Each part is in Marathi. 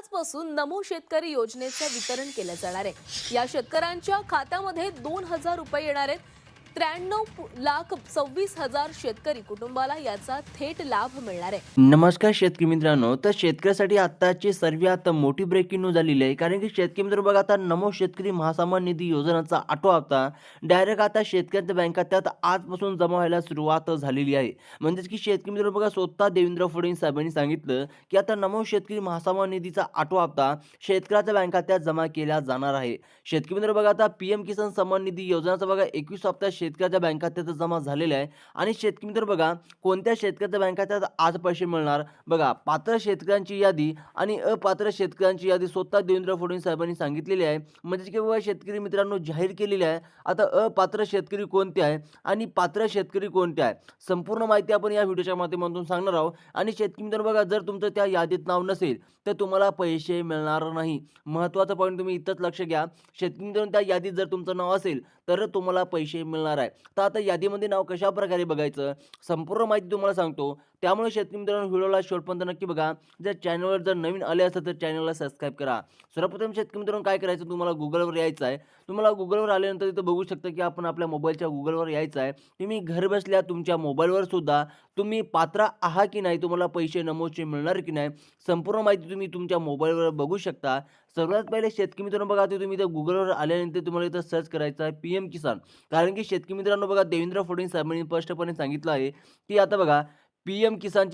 आजपासून नमो शेतकरी योजनेचं वितरण केलं जाणार आहे। या शेतकऱ्यांच्या खात्यामध्ये 2,000 रुपये येणार आहेत। 93,26,000 शेतकरी कुटुंबाला याचा थेट लाभ मिळणार आहे। नमस्कार शेतकरी मित्रांनो, तर शेतकऱ्यासाठी आत्ताची सर्वात मोठी ब्रेकिंग न्यूज आलेली आहे। कारण की शेतकरी मित्र बघा, आता नमो शेतकरी महासन्मान निधी योजनेचा आठवा हप्ता डायरेक्ट आता शेतकऱ्यांच्या बँक खात्यात आजपासून जमा व्हायला सुरुवात झालेली आहे। म्हणजेच की शेतकरी मित्र बघा, स्वतः देवेंद्र फडणवीस साहेबांनी सांगितलं की आता नमो शेतकरी महासन्मान निधीचा आठवा हप्ता शेतकऱ्याच्या बँक खात्यात जमा केला जाणार आहे। शेतकरी मित्र बघा, आता पीएम किसान सन्मान निधी योजनेचा बघा 21 हप्ता शेतकऱ्याच्या बँक खात्यात जमा झालेला आहे। आणि शेतकरी मित्र बघा, कोणत्या शेतकऱ्याच्या बँक खात्यात आज पैसे मिळणार बघा, पात्र शेतकऱ्यांची यादी आणि अपात्र शेतकऱ्यांची यादी स्वतः देवेंद्र फडणवीस साहेबांनी सांगितलेली आहे। म्हणजे की बाबा शेतकरी मित्रांनो जाहीर केलेली आहे। आता अपात्र शेतकरी कोणते आहे आणि पात्र शेतकरी कोणते आहे, संपूर्ण माहिती आपण या व्हिडिओच्या माध्यमातून सांगणार आहोत। आणि शेतकरी मित्रांनो बघा, जर तुमचं त्या यादीत नाव नसेल तर तुम्हाला पैसे मिळणार नाही। महत्त्वाचा पॉईंट तुम्ही इथंच लक्ष घ्या। शेतकरी मित्रांनो, त्या यादीत जर तुमचं नाव असेल तर तुम्हाला पैसे मिळणार आहे। तर आता यादीमध्ये नाव कशा प्रकारे बघायचं, संपूर्ण माहिती तुम्हाला सांगतो। त्यामुळे शेतकरी मित्रांनो व्हिडिओला शेवटपर्यंत नक्की बघा। जर चॅनलवर जर नवीन आले असेल तर चॅनलला सबस्क्राईब करा। सर्वप्रथम शेतकरी मित्रांनो काय करायचं, तुम्हाला गुगलवर यायचं आहे। तुम्हाला गुगलवर आल्यानंतर इथं बघू शकता की आपण आपल्या मोबाईलच्या गुगलवर यायचं आहे। तुम्ही घर बसल्या तुमच्या मोबाईलवर सुद्धा तुम्ही पात्र आहात की नाही, तुम्हाला पैसे नमोचे मिळणार की नाही, संपूर्ण माहिती तुम्ही तुमच्या मोबाईलवर बघू शकता। सर्वात पहिले शेतकरी मित्रांनो बघा, ते तुम्ही इथं गुगलवर आल्यानंतर तुम्हाला इथं सर्च करायचं आहे पीएम किसान। कारण की शेतकरी मित्रांनो बघा, देवेंद्र फडणवीस साहेबांनी स्पष्टपणे सांगितलं आहे की आता बघा, पीएम किसान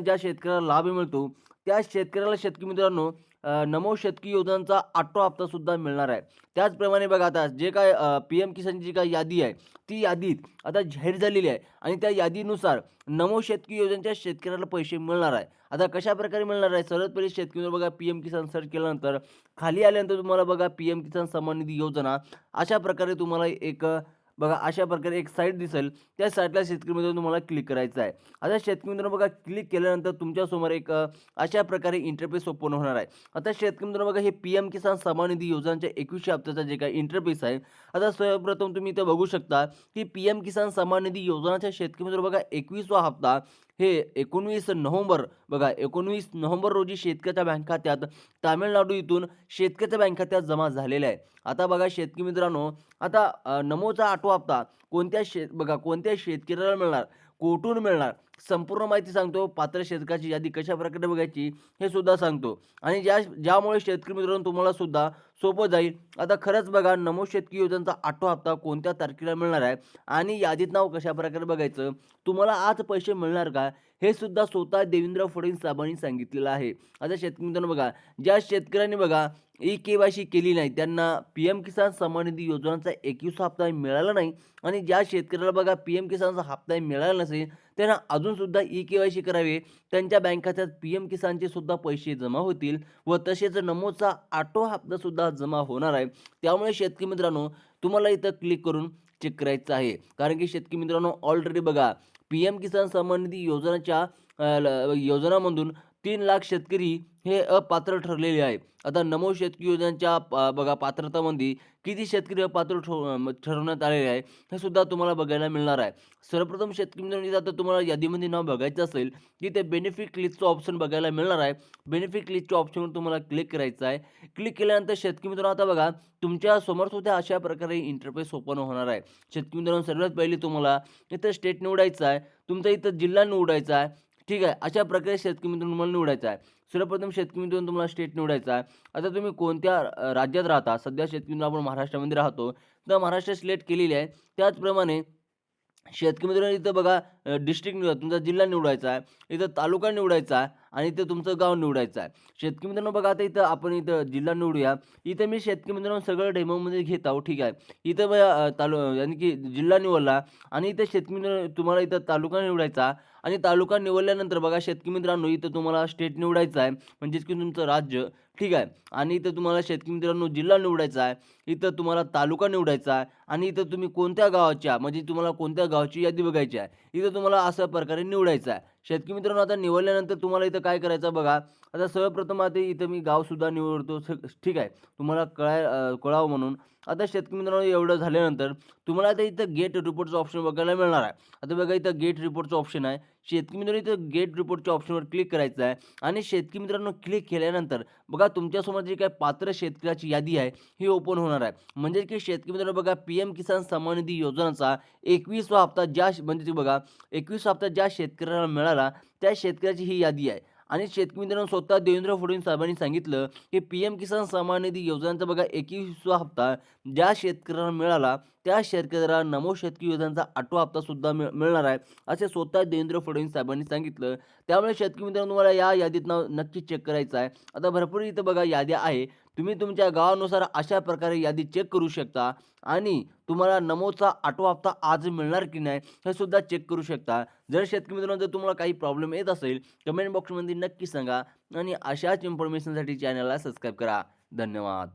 ज्या शेतकऱ्याला लाभ मिळतो त्या शेतकऱ्याला शेतकरी मित्रांनो नमो शेतकरी योजनेचा आठवा हप्ता सुद्धा मिळणार आहे। त्याचप्रमाणे बघा, आता जे काय पीएम किसानची जी काही यादी आहे ती यादी आता जाहीर झालेली आहे आणि त्या यादीनुसार नमो शेतकरी योजनेच्या शेतकऱ्याला पैसे मिळणार आहे। आता कशा प्रकारे मिळणार आहे, सर्वात पहिले शेतकरी बघा पीएम किसान सर्च केल्यानंतर खाली आल्यानंतर तुम्हाला बघा पीएम किसान सन्मान निधी योजना अशा प्रकारे तुम्हाला एक बघा अशा प्रकारे एक साईट दिसेल। त्या साईटला शेतकरी मित्रांनो तुम्हाला क्लिक करायचं आहे। आता शेतकरी मित्रांनो बघा, क्लिक केल्यानंतर तुमच्यासमोर एक अशा प्रकारे इंटरफेस ओपन होणार आहे। आता शेतकरी मित्रांनो बघा, हे पीएम किसान सन्मान निधी योजनेच्या 21व्या हप्त्याचा जे काही इंटरफेस आहे। आता सर्वप्रथम तुम्ही इथं बघू शकता की पीएम किसान सन्मान निधी योजनेच्या शेतकरी मित्रांनो बघा 21वा हप्ता हे 19 नोव्हेंबर बघा 19 नोव्हेंबर रोजी शेतकऱ्याच्या बँक खात्यात तामिळनाडू इथून शेतकऱ्याच्या बँक खात्यात जमा झालेला आहे। आता बघा शेतकरी मित्रांनो, आता नमोचा आठवा हप्ता कोणत्या शेतकऱ्याला मिळणार, कुठून मिळणार, संपूर्ण माहिती सांगतो। पात्र शेतकऱ्याची यादी कशा प्रकारे बघायची हे सुद्धा सांगतो। आणि ज्यामुळे शेतकरी मित्रांनो तुम्हाला सुद्धा सोपं जाईल। आता खरंच बघा, नमो शेतकरी योजनेचा आठवा हप्ता कोणत्या तारखेला मिळणार आहे आणि यादीत नाव कशा प्रकारे बघायचं, तुम्हाला आज पैसे मिळणार का, हे सुद्धा स्वतः देवेंद्र फडणवीस साहेबांनी सांगितलेलं आहे। आता शेतकरी मित्रांनो बघा, ज्या शेतकऱ्यांनी बघा ई-केवायसी केली नाही त्यांना पीएम किसान सन्मान निधी योजनेचा 21 हप्ता मिळाला नाही। आणि ज्या शेतकऱ्याला बघा पीएम किसानचा हप्ता मिळाला नसेल त्यांना अजून सुद्धा ई-केवायसी करावे, त्यांच्या बँक खात्यात पीएम किसानचे सुद्धा पैसे जमा होतील व तसेच नमोचा आठवा हप्ता सुद्धा जमा होणार आहे। त्यामुळे शेतकरी मित्रांनो तुम्हाला इथं क्लिक करून चेक करायचं आहे। कारण की शेतकरी मित्रांनो ऑलरेडी बघा पीएम किसान सन्मान निधी योजनेच्या योजनामधून 3 लाख शेतकरी हे अपात्र ठरलेले आहे। आता नमो शेतकरी योजनेच्या बघा पात्रतामध्ये किती शेतकरी अपात्र ठरवण्यात आलेले आहे हे सुद्धा तुम्हाला बघायला मिळणार आहे। सर्वप्रथम शेतकरी मित्रांनो, आता तुम्हाला यादीमध्ये नाव बघायचं असेल की ते बेनिफिट लिस्टचं ऑप्शन बघायला मिळणार आहे। बेनिफिट लिस्टच्या ऑप्शनवर तुम्हाला क्लिक करायचं आहे। क्लिक केल्यानंतर शेतकरी मित्रांनो आता बघा तुमच्या समोर सुद्धा अशा प्रकारे इंटरफेस ओपन होणार आहे। शेतकरी मित्रांनो सर्वात पहिले तुम्हाला इथं स्टेट निवडायचं आहे, तुमचा इथं जिल्हा निवडायचा आहे, ठीक आहे। अशा प्रकारे शेतकरी मित्रांनो तुम्हाला निवडायचं आहे। सर्वप्रथम शेतकरी मित्रांनो तुम्हाला स्टेट निवडायचा आहे। आता तुम्ही कोणत्या राज्यात राहता, सध्या शेतकरी मित्रांनो आपण महाराष्ट्रामध्ये राहतो तर महाराष्ट्र सिलेक्ट केलेली आहे। त्याचप्रमाणे शेतकरी मित्रांनो इथं बघा डिस्ट्रिक्ट निवडा, तुमचा जिल्हा निवडायचा आहे, इथं तालुका निवडायचा आहे आणि इथं तुमचं गाव निवडायचं आहे। शेतकरी मित्रांनो बघा, आता इथं आपण इथं जिल्हा निवडूया। इथं मी शेतकरी मित्रांनो सगळं डेमोमध्ये घेत आहोत, ठीक आहे। इथं यानी की जिल्हा निवडला आणि इथं शेतकरी मित्रांनो तुम्हाला इथं तालुका निवडायचा आणि तालुका निवडल्यानंतर बघा शेतकरी मित्रांनो इथं तुम्हाला स्टेट निवडायचं आहे, म्हणजेच की तुमचं राज्य, ठीक आहे। आणि इथं तुम्हाला शेतकरी मित्रांनो जिल्हा निवडायचा आहे, इथं तुम्हाला तालुका निवडायचा आहे आणि इथं तुम्ही कोणत्या गावाच्या म्हणजे तुम्हाला कोणत्या गावची यादी बघायची आहे, इथं तुम्हाला अशा प्रकारे निवडायचं आहे। शेतकरी मित्रांनो, आता निवडल्यानंतर तुम्हाला इथं काय करायचं बघा. आता सर्वप्रथम आता इथं मी गावसुद्धा निवडतो. ठीक आहे. तुम्हाला कळावं म्हणून. आता शेतकरी मित्रांनो, एवढं झाल्यानंतर तुम्हाला आता इथं गेट रिपोर्टचं ऑप्शन बघायला मिळणार आहे. आता बघा, इथं गेट रिपोर्टचं ऑप्शन आहे. शेतकरी मित्रांनो, इथं गेट रिपोर्टच्या ऑप्शनवर क्लिक करायचं आहे आणि शेतकरी मित्रांनो क्लिक केल्यानंतर बघा, तुमच्यासमोर जी काही पात्र शेतकऱ्याची यादी आहे ही ओपन होणार आहे. म्हणजे की शेतकरी मित्रांनो बघा, पीएम किसान सन्मान निधी योजनाचा 21वा हप्ता म्हणजे ते बघा, 21वा हप्ता ज्या शेतकऱ्याला मिळाला त्या शेतकऱ्याची ही यादी आहे. आणि शेतकरी मित्रांनो, स्वतः देवेंद्र फडणवीस साहेबांनी सांगितलं की पीएम किसान सन्मान निधी योजनेचा बघा 21वा हप्ता ज्या शेतकऱ्याला मिळाला त्या शेतकऱ्याला नमो शेतकरी योजनेचा 8वा हप्ता सुद्धा मिळणार आहे, असे स्वतः देवेंद्र फडणवीस साहेबांनी सांगितलं. त्यामुळे शेतकरी मित्रांनो, तुम्हाला या यादीत नाव नक्की चेक करायचं आहे. आता भरपूर इथं बघा याद्या आहे. तुम्ही तुमच्या गावानुसार अशा प्रकारे यादी चेक करू शकता आणि तुम्हाला नमोचा 8वा हप्ता आज मिळणार की नाही हे सुद्धा चेक करू शकता. जर शेतकरी मित्रांनो, जर तुम्हाला काही प्रॉब्लेम येत असेल, कमेंट बॉक्समध्ये नक्की सांगा आणि अशाच इन्फॉर्मेशनसाठी चॅनलला सबस्क्राईब करा. धन्यवाद.